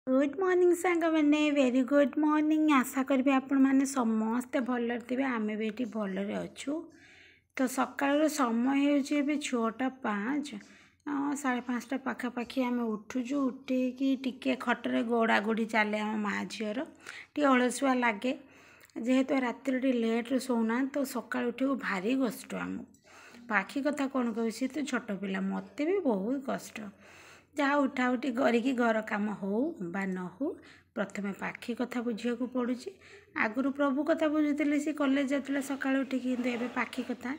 Good morning सांग मैंने very good morning आशा करी आपण मैंने समस्ते भल थे आम भी ये भलरे अच्छु तो सकाल समय हो 6:05 5:30 पाखापाखि आम उठुचु उठे टिके खटरे गोड़ा गोड़ी चले आम माँ झीर टे अलसुआ लगे जेहेतु राति लेट्रे सोना तो सका उठे भारी कष्ट आम पाखी कथा कौन कह सी तो छोट पिला मत भी बहुत कष्ट जहाँ उठा उठी करिकी घर काम हो बा न हो प्रथमे पाखी कथा बुझे को पड़ू आगु प्रभु कथा बुझुली सी कॉलेज जाते सका उठिक एवं पाखी कथा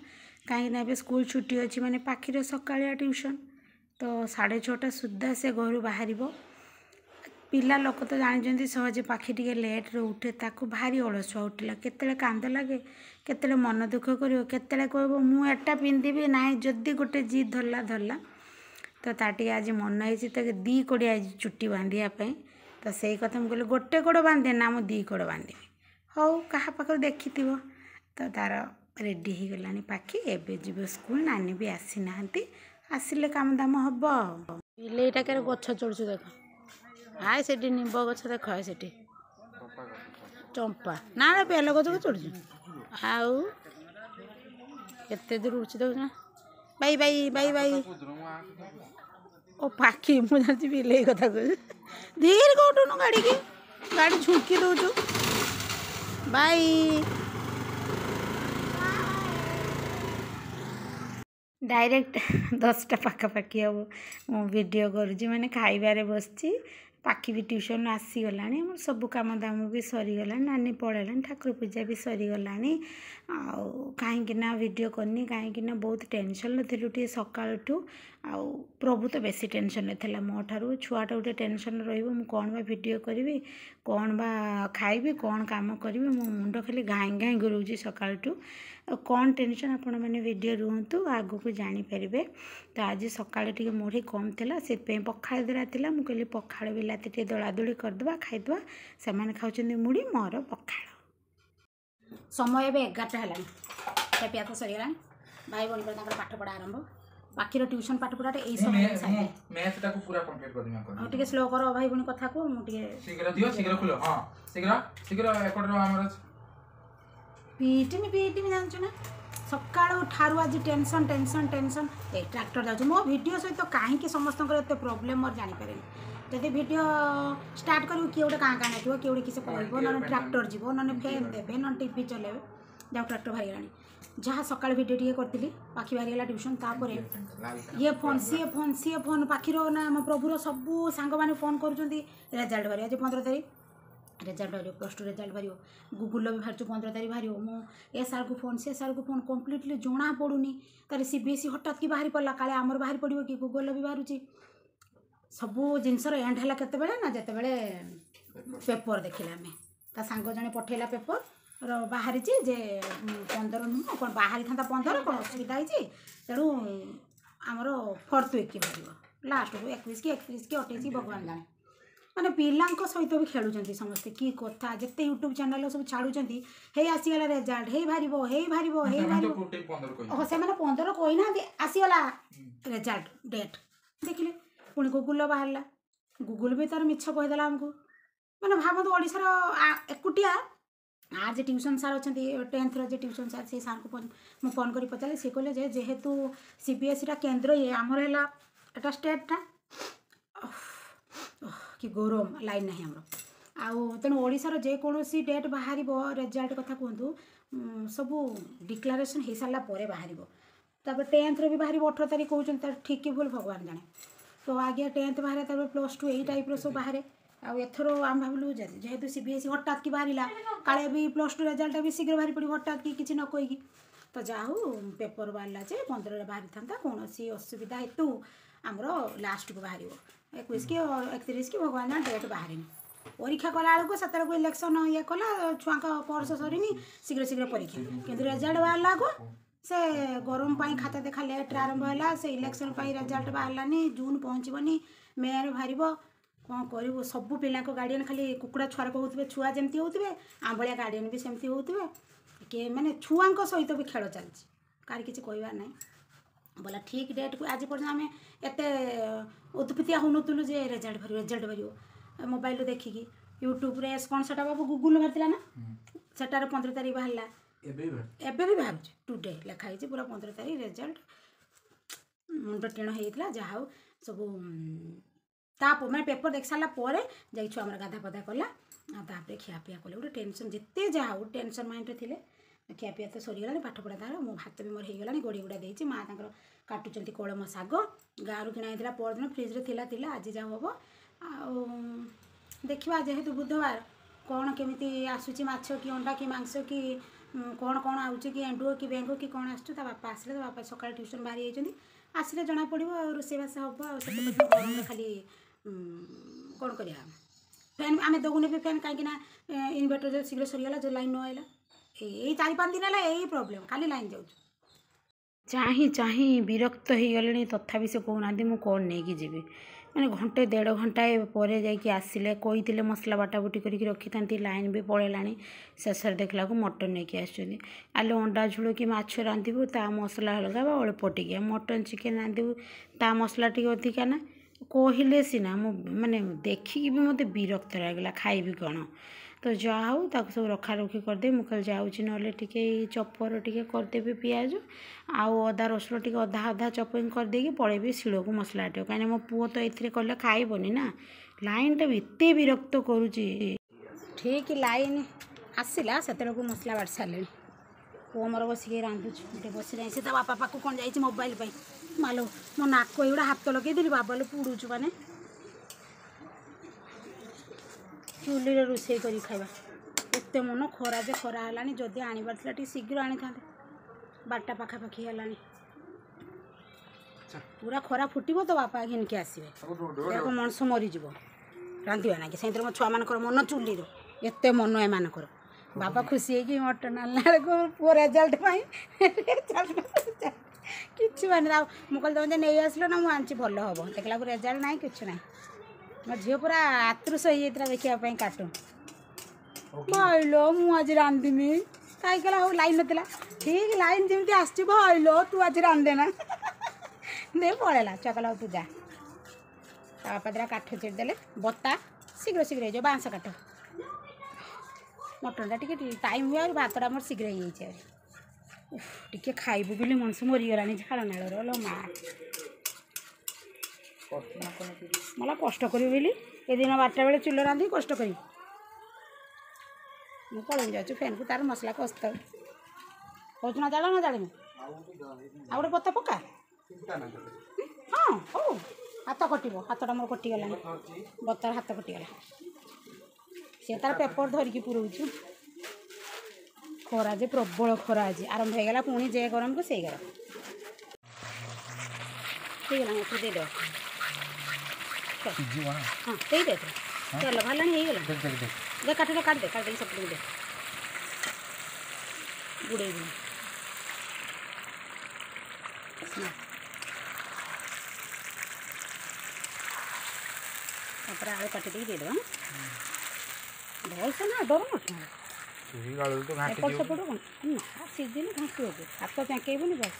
कहीं स्कूल छुट्टी अच्छी माने पाखी सकालिया ट्यूशन तो 6:30 सुधा से घर बाहर पिला लोक तो जानते सहजे पाखी टे लेट्रे उठे ताकू भारी अलसुआ उठला केतले कांद लगे केतले मन दुख कर केतले कह मुझा पिंधि ना जदि गोटे जिद धरला धरला तो ताटी आज मन होती तो 2 कोड़ आज चुट्टी बांधापी तो से कथा मुझे गोटे कोड़ बांधे ना मुझे 2 कोड़ बांधि हौ क्या पाखे देखी तो तार रेडी हो गला पाखी एवं जीव स्कूल नानी भी आसी ना आसिले काम दाम हम बिलेटा के गछ चढ़ु देख हाय से निम्ब गछ देख से चंपा ना बेल गछ को चढ़ु आउ केते दूर उठी देख ना बाई बाई बाई बाई ओ पाखी मुझे बिले कथा कह धीरे को उठुनु गाड़ी की गाड़ी झुंकी दौचु बाई डायरेक्ट 10टा पाखापाखि हम वीडियो करुँच मैंने खाइबारे बसची पाखी भी ट्यूशन आसीगला सब कम दाम भी सरीगला नानी पलैला ठाकुर पूजा भी सरीगला कहीं वीडियो करनी कहीं बहुत टेंशन थिलु टे सकाळठू प्रभु तो बेसी टेंशन थी मो ठारू छुआटा गोटे टेंशन रही कौन बा वीडियो करी कौन बा खाइबी कौन काम करी मो मुंड खाली घाई घाई गुरुची सकाळठू कौन टेंशन आपण मैंने वीडियो रुहतु आगु को जानीपारे तो आज सकाଳେ टे मुढ़ी कम थी से पखाड़ दरा था मुझे कहली पखाड़ बिलाती टे दलादुली करदे खाईदे से खाऊँ मुढ़ी मोर पखाड़ समय ए 11टा है पिया तो सरीगला भाई बहन पाठ पढ़ा आरंभ बाकी ट्यूशन पाठ पढ़ाटे यही समय टे स्लो कर भाई बहन कथा को पीटिमी जानछु ना सकाळू ठारू आज टेंशन टेंशन टेंशन ए ट्रैक्टर जाऊँ मो वीडियो सहित कहीं समस्त एत प्रोब्लेम मोर जानीपारे जदि वीडियो स्टार्ट करूँ किए गोटे काँ काँ नाचो किए गोटे किसी कह ना ट्रैक्टर जीव ना फैन देवे ना टीवी चलेबे जाओ ट्रैक्टर बाहरी गलानी जहाँ सकाळ वीडियो टे करती पाखी बाहरी गला ट्यूशन तापर ये फोन सी फोन पाखीर ना आम प्रभुर सबू सांग मैंने फोन कर रेजल्ट बाहर आज 15 तारीख रेजल्ट बाहर +2 रेजल्ट बाहर गूगल भी बाहर 15 तारीख बाहर मो ए सार को फोन से सार को फोन कम्प्लीटली जना पड़ूनी तार सीबीएसई हठात कि बाहर पड़ा काले आमर बाहर पड़ो कि गूगल भी बाहर सबू जिनसर एंड है केत ना जिते पेपर देखला आम ता सांग जने पठेला पेपर बाहरी जे 15 नुह कौन बाहरी था 15 कौन असुविधा होती तेणु आमर 4th वीक की बाहर लास्ट को 21 कि 28 भगवान जाने माने पिला सहित भी खेलुंट समस्ते कि कथा जिते यूट्यूब चैनल सब छाड़ुंट हे आसीगला रेजल्ट हे बाहर हे बाहर से 15 कही ना आसीगला रेजल्ट डेट देखिले पुणी गूगल बाहरला गूगल भी तार मिछ कहीदेला आमको मैंने भावतु ओडिशार एकुटिया आज ट्यूशन सार अच्छा 10th रे ट्यूशन सार से सार को मुझे फोन कर पचारे सी कहले जेहेतु सीबीएसई केन्द्र ये आमर है एटा स्टेटा कि गौरम लाइन ना आमर आउ तेणु ओडिशार जेकोसी डेट बाहर रेजल्ट कथा कहतु सबू डिक्लारेसन हो सारा बाहर तापर 10th रे भी बाहर 18 तारीख कहते ठीक कि भूल भगवान जाने तो आगे 10th बाहर +2 यही टाइप सब बाहर आथर आम भावलु जेहेतु सीबीएसई हठात कि बाहर काले भी +2 रेजल्ट भी शीघ्र बाहर पड़ो हठात कि किसी न कहीकि तो जाऊ पेपर बाहरला 15 बाहरी था कौन असुविधा हेतु आमर लास्ट को बाहर 21 कि 31 कि भगवान जान डेट बाहर परीक्षा कला बेलू से इलेक्शन ये कला छुआ पर्स सरीनी शीघ्र शीघ्र परीक्षा किंतु रेजल्ट बाहरला को से गरम पाई खाता देखा लेट आरंभ है से इलेक्शन रेजल्ट बाहरलानी जून पहुँचबनी मे बाहर कौन कर सबू पिला गार्डियन खाली कुकुड़ा छुआर कहते छुआ जमी होते आंबलिया गार्डियन भी सेमती होते कि मैंने छुआ सहित भी खेल चलती कार किसी कहबार ना बोला ठीक डेट को आज पर्यटन आम एत उत्पत्तिया हो नुलु जे रेजल्ट भर मोबाइल देखिकी यूट्यूब रे कौन सेटा बाबू गूगल बाहर ना सेटार 15 तारीख बाहर एबे भी बाहर टुडे लिखाई पूरा 15 तारीख रिजल्ट मुंड टीण होता जहा हो सब मैंने पेपर देख सारापर जा छुआ गाधा पदा कला तापर खियापिया कले गोटे टेंशन जिते जहा हो टेंशन माइंड थे खियापिया तो सरीगला पाठ पढ़ा तार मो भात भी मोर होगला गोड़ी गुड़ा देती माँ तर काटुंट कलम शाग गाँव किणा परदिन फ्रिज्रे थिला आज जा हम देखा जेहेतु बुधवार कौन केमी आसूची माछ कि अंडा कि मांस कि कौन कौन आउची कि एंडुओ कि बेंगो कि कौन आस बापा आसले तो बापा सकाल ट्यूशन बाहरी जाइए आसले जना पड़ो रोषेबास हम गरम खाली कौन कर फैन आम दौने भी फैन कहीं इनवर्टर जो शीघ्र सरीगला जो लाइन न आइला यही 4-5 दिन है यही प्रोब्लेम खाली लाइन जाऊँ चाही चाही विरक्त हो गले तथापि से कहना मुझे कौन नहीं जीवी मैंने घंटे 1.5 घंटा पर जाकि आसिले कही मसला बाटाबुटी करके रखी था लाइन भी पलैला शेष देखला मटन नहीं आसुँच आलो अंडा झोल कि माछ रांधबू ता मसला अलग अल्प टिके मटन चिकेन रांधबू ता मसला टी अधिका ना कहले सीना माने देखिकी भी मत विरक्त लगला खाइबी कौन तो जहाँ हो सब रखा रखी करदे मुझे जाऊँगी ना टे चपर टे करदेवी पिज आउ अदा रसुण टे अधा अधा चपिंग करदे पलैबी शिल को मसला टे कहीं मो पुओ तो ये कले खाइबनी ना लाइन टा एत विरक्त करुच्ची ठीक लाइन आसला से मसला बाटी सारे पुओ मोर बसिक रांधुचे बस जाए से बापा पाक कौन जाइए मोबाइल मालो मो नाक एगुड़ा हाथ लगेदेली बाबा पुड़ुचु माने चुली रोषे कर खावा एत मन खरा जे खरा है जदि आनबार टी शीघ्र आनी था 12टा पाखापाखि है पूरा खरा फुटब तो बापा घिनके आसवे देखो मनुष्य मरीज रांधा ना कि से मो छुआ मान मन चुली एत मन एम बापा खुशी है मटन आनला पुओ रेजल्ट कि माने मुझे तुम नहीं आसल ना मुझे भल हम देखला रेजल्ट ना कि ना मो झील पूरा आतृष हो देखापी कार्टून भाईलो मुझे रांधीमी कहीं हो लाइन ना ठीक लाइन जमी आस भाईलो तू आज रांधेना दे पलैला चकला तू जा बापा द्वारा काठ चिड़देले बता शीघ्र शीघ्र हो बाँस काठ मटन टा टाइम हुए भातटा मोर शीघ्र हो टे खाइबू बोली मनुष्य मरीगला झाड़ नाल लो माँ मला कष्ट करी बोली ए दिन 12टा बेले चूल रांधि कष्ट करी मुझे पलि जाऊँ फैन को तार मसला कस्त हो जाड़ा ना जाड़े आ गए पता पका हाँ हो हाथ कटो हाथटा मोर कटिगला बतार हाथ कटिगला सी तार पेपर धरिकी पुरौचु खरा जे प्रबल खरा आज आरंभ होगा पुणी जे गरम को से गरम हो दे हाँ दे दे चल भला दे काट दे काट दे सब दे गुड़े आलू काटी दे देवा भल से ना डर मत सेपट ना सीझे घास हाथ फेंकेबनी बस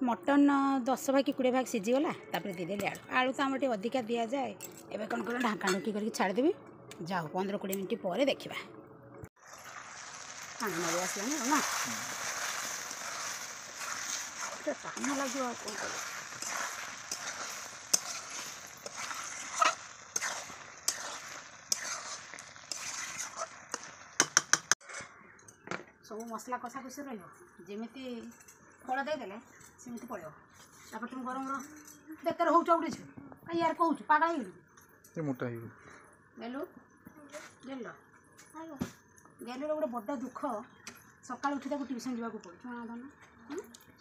मटन 10 भाग कि 20 भाग सीझीगला दीदेली आलू आलू तो आम अधिका दि जाए एवं कौन कर ढाका ढुकी करके छाड़देवी जाओ 15-20 मिनट पर देखा पानी मरी आसलानी ना टाइम लगे कौन कर सब मसला कषा कषि रमी फल देदेले सेमती पड़ो तापर तुम गरम बेतर हो उड़े कहीं यार कहूँ पागल मोटा गेलु गेल गेलु गोटे बड़ दुख सका उठी ट्यूशन जावाक पड़े धन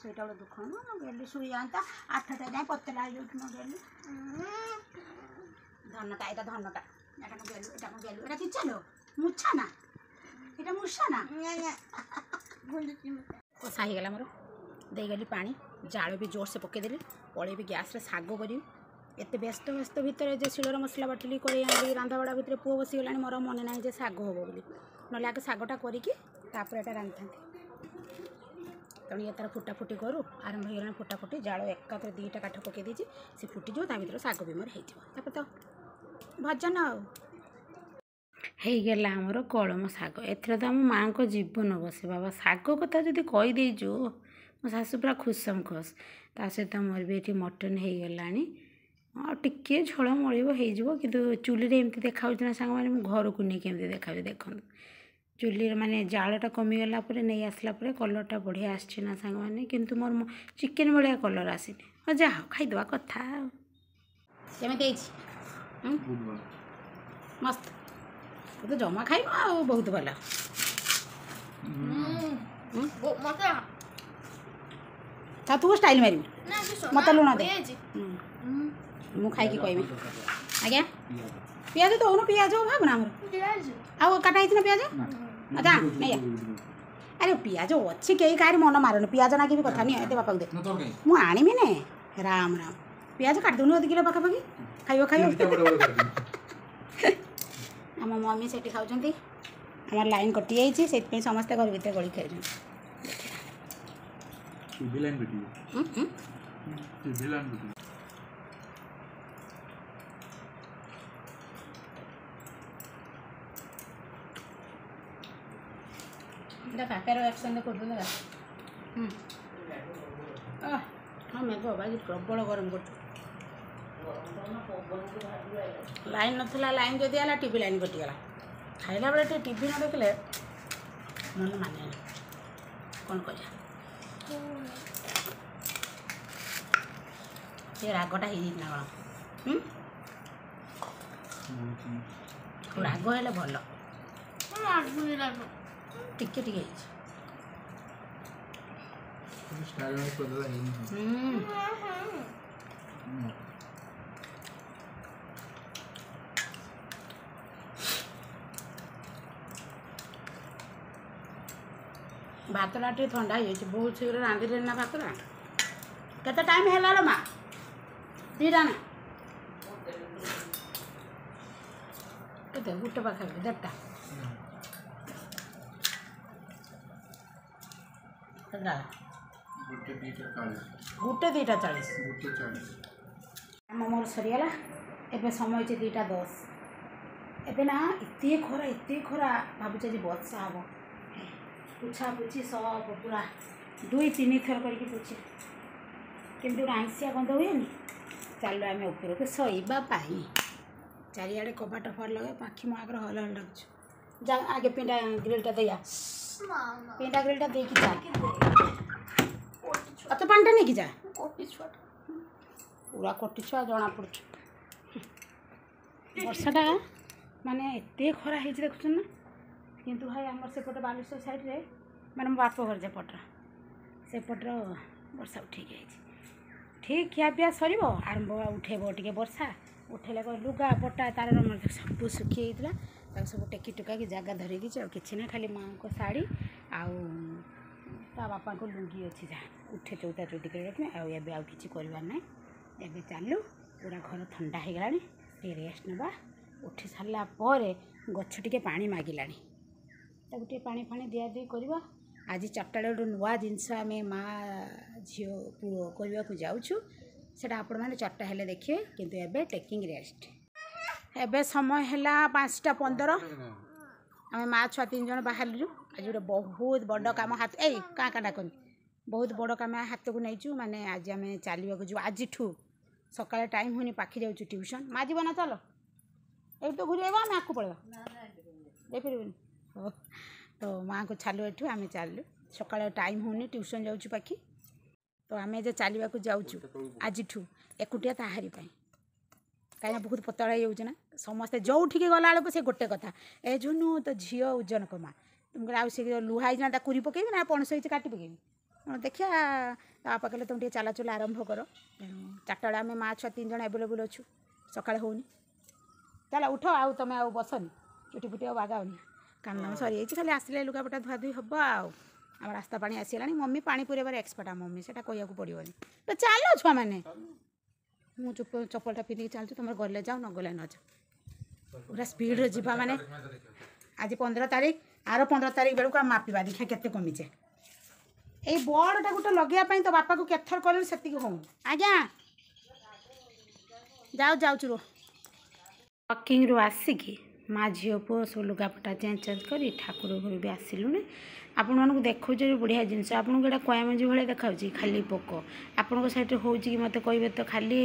से गोटे दुख ना गेली शुई जाता 8टा जाए पतला हो गेली धनटा यहाँ धनटा गेलु गेलु कि चलो मुछा ना ये मुछा ना कषा हो गला मोर देगली पानी जाल भी जोर से पकईदेली पलैबी गैस शाग करी एत व्यस्त व्यस्त भितर जो शिलर मसला बाटिली कड़े आनी रांधा बड़ा भितर पुओ बसीगला मोर मन ना शाग हम बोली ना आगे शागटा करके रांधि तेणु ये तार फुटा फुटी करू आरंभ हो फुटा फुटी जाल एकाथरे 2टा काठ पकई देती से फुटीज ता भर शाग भी मोर हो तो भजन आईगला आमर कलम शाग एथर तो आम माँ को जीवन बसे बाबा शाग कथा जदि कहीदेचु मो शाशु पूरा खुशम खुश ता सहित मोर भी ये मटन हो गला टिके झोल मलिब हो कि चुली एमती देखा ना सांग मैंने घर को नहीं केमती देखा देखो चुली माने जालटा कमीगला नहीं आसला कलरटा बढ़िया आसना सांग मैंने किंतु मोर चिकेन भाया कलर आसनी हाँ जा खाईदवा कथा केमी मस्त तो जमा खाइब आ बहुत भल तू स्टाइल मार मत लुण दे मु खाई कहमी आज्ञा पियाज दौन पियाज भावना आउ काटा ना पियाज अच्छा नहीं अरे पियाज अच्छी कई कहीं मन मारन पियाज ना कि कथा नहीं एत बापा दे मु आनीमी ने राम राम पियाज काट दून 2 किलो पाखापाखि खाइब खाइब आम मम्मी से खाऊँ आम लाइन कटि जाइए से समस्ते घर भर गली खाई काकर एक्शन कर हाँ मेघ भाई प्रबल गरम कर लाइन नथला लाइन जदि आला टीवी लाइन कटिगला खाइला बेले टीवी न देखले मन माने कौन कर रागटा ना कौन राग हेले भल टिके टिके भातटा टे ठंडा हो बहुत शीघ्र रांधि ना भातटा केते टाइम है माँ 2टा ना केते 1 पाखा 1.5टा गोटे 2:40 आम मोर सरीगला एबे समय 2:10 एबे ना एते खरा भावुचे वर्षा हम पुछा पुछी सब पूरा 2-3 थर करके पुछे केमती आइंसिया गंध हुए चलो आम उपरक शोवाई चारिआडे कबाट फर लगे पाखी मो आगे हल हल डाकुच जा आगे पिंडा ग्रिलटा दैया पिंडा ग्रिलटा देकी जा तो पानी नहीं कि जा पूरा कोटी छुआ जना पड़ वर्षाटा माने एते खरा है देखुन ना किंतु भाई आम सेपटे बालेश्वर साइड रे माने मो बाप घर सेपटर सेपटर वर्षा उठे ठीक खिया पिया सर आरंभ उठेब टे वर्षा उठेले लुगा पटा तार सब सुखी होता सब टेकी टुका की जगह धरी कि ना खाली माँ को शाढ़ी आउ ता बापा को लुंगी अच्छी जहाँ उठे चौता चौती कर रखी आउ कि करवार ना एवं चालू पूरा घर ठंडा हो गला रेस्ट नवा उठी सारा गछ टे पा मागिला टे पा दिया दी करवा आज 4टा बेलू नुआ जिनस आम माँ झी पुओ करने को जाऊँ से आपण मैंने 4टा हेले देखिए किंतु एबे टेकिंग रेस्ट एबे समय है 5:15 आम माँ छुआ 3 जन बाहर आज गोटे बहुत बड़ काम हाथ ए क्या डाकनी बहुत बड़ काम हाथ को नहीं माने आज आम चलने जो आज सका टाइम होनी पाखी जाऊँ ट्यूशन माँ जीवन ना चलो ये तो घूरी आम आगे पड़वा देखिए तो माँ को छालु एठू आम चलू सका टाइम होनी ट्यूशन जाऊँ पाखी तो आम जो चलने को जाऊँ आज एकुटिया ताहारी कहीं बहुत पतला हो समस्ते जो ठीक गला बेलू से गोटे कथा ए झुनु तो झील ओजन कमा तुम कहे लुहाई ना कुरी पकेबी ना पणस होती काटी पकेबी देखिया बापा कहले तुम चलाचल आरंभ कर 4टा बेले आम माँ छुआ 3 जन एवेलेबल अच्छु सका होनी चल उठ आउ तुम आउ बसनी चुटी फुटी बागाओनी काम दाम सरी खाली आसले लुगापटा धुआ धुई हम आम रास्ता पानी आसीगला मम्मी पानी पुरेबार एक्सपर्ट आ मम्मी से कहूँ पड़ोनी तो चलो छुआ मैंने मुझे चप्पलटा पिंधिक चलती तुम गले जाओ न गले न जाओ पूरा स्पीड जावा माने आज 15 तारीख आर 15 तारीख बेलू मापिबा देखा केते कमीचे এই বଡ଼ଟା ଗୋଟେ ଲଗେଇବା ପାଇଁ ତ ବାପାକୁ କେଥର କଲେଣି ସେତିକି ହଉନି। ଆଜ୍ଞା ଯାଉଛୁ ରୁହ। ୱାକିଂରୁ ଆସିକି ମା ଝିଅ ପୁଅ ସବୁ ଲୁଗାପଟା ଚେଞ୍ଜ କରି ଠାକୁର ଘରୁ ବି ଆସିଲୁଣି। ଆପଣମାନଙ୍କୁ ଦେଖାଉଛି ବଢ଼ିଆ ଜିନିଷ। ଆପଣଙ୍କୁ ଏଇଟା କୟାମଞ୍ଜି ଭଳିଆ ଦେଖାଉଛି ଖାଲି ପୋକ। ଆପଣଙ୍କ ସାଇଡ଼ରେ ହେଉଛି କି ମୋତେ କହିବେ ତ। ଖାଲି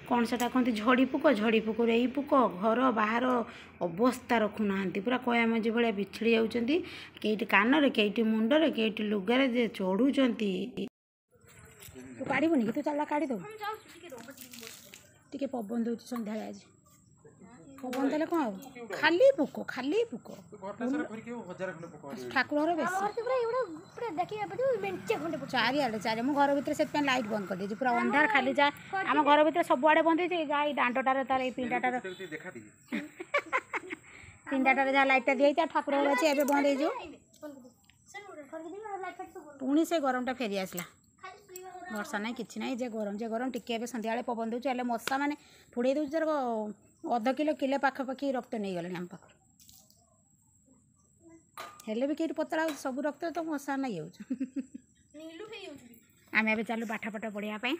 କ'ଣ ସେଟା କହନ୍ତି ଝଡ଼ି ପୋକରୁ ଏଇ ପୋକ ଘର ବାହାର ଅବସ୍ଥା ରଖୁନାହାନ୍ତି। ପୁରା କୟାମଞ୍ଜି ଭଳିଆ ବିଛିଡ଼ି ଯାଉଛନ୍ତି। କେଇଟି କାନରେ, କେଇଟି ମୁଣ୍ଡରେ, କେଇଟି ଲୁଗାରେ ଯେ ଚଢ଼ୁଛନ୍ତି। ତୁ କାଢ଼ିବୁନି କି? ତୁ ଚାଲିଲା କାଢ଼ିଦେବୁ। ଟିକେ ପବନ ଦେଉଛି ସନ୍ଧ୍ୟାବେଳେ ଆଜି। ପବନ ଦେଲେ କ'ଣ ହବ? ଖାଲି ପୋକ ଠାକୁର ଘର ବେଶୀ ଚାରିଆଡ଼େ। ମୁଁ ଘର ଭିତରେ ସେଥିପାଇଁ ଲାଇଟ୍ ବନ୍ଦ କରିଦେଇଛି। ପୁରା ଅନ୍ଧାର ଖାଲି ଯା ଆମ ଘର ଭିତରେ ସବୁଆଡ଼େ ବନ୍ଦ ହେଇଛି। ଯାହା ଏଇ ଦାଣ୍ଡଟାରେ ତାର ଏଇ ପିଣ୍ଡାଟାରେ ଯାହା ଲାଇଟ୍ଟା ଦିଆଯାଇଛି। ଆଉ ଠାକୁର ଘର ଅଛି ଏବେ ବନ୍ଦ ହେଇଯିବ। ପୁଣି ସେ ଗରମଟା ଫେରି ଆସିଲା। ବର୍ଷା ନାହିଁ କିଛି ନାହିଁ। ଯେ ଗରମ ଟିକେ ଏବେ ସନ୍ଧ୍ୟାବେଳେ ପବନ ଦେଉଛି। ହେଲେ ମଶା ମାନେ ଫୁଡ଼େଇ ଦେଉଛି। ତାର ଅଧ କିଲୋ ପାଖାପାଖି ରକ୍ତ ନେଇଗଲେଣି ଆମ ପାଖରୁ। ହେଲେ ବି କେଉଁଠି ପତଳା ହେଉଛି? ସବୁ ରକ୍ତ ତ ମଶା ନେଇଯାଉଛି। ଆମେ ଏବେ ଚାଲୁ ପାଠ ପଢ଼ିବା ପାଇଁ।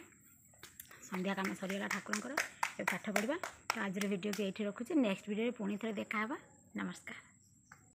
ସନ୍ଧ୍ୟା କାମ ସରିଗଲା ଠାକୁରଙ୍କର। ଏବେ ପାଠ ପଢ଼ିବା। ତ ଆଜିର ଭିଡ଼ିଓକୁ ଏଇଠି ରଖୁଛି। ନେକ୍ସଟ ଭିଡ଼ିଓରେ ପୁଣି ଥରେ ଦେଖା ହେବା। ନମସ୍କାର।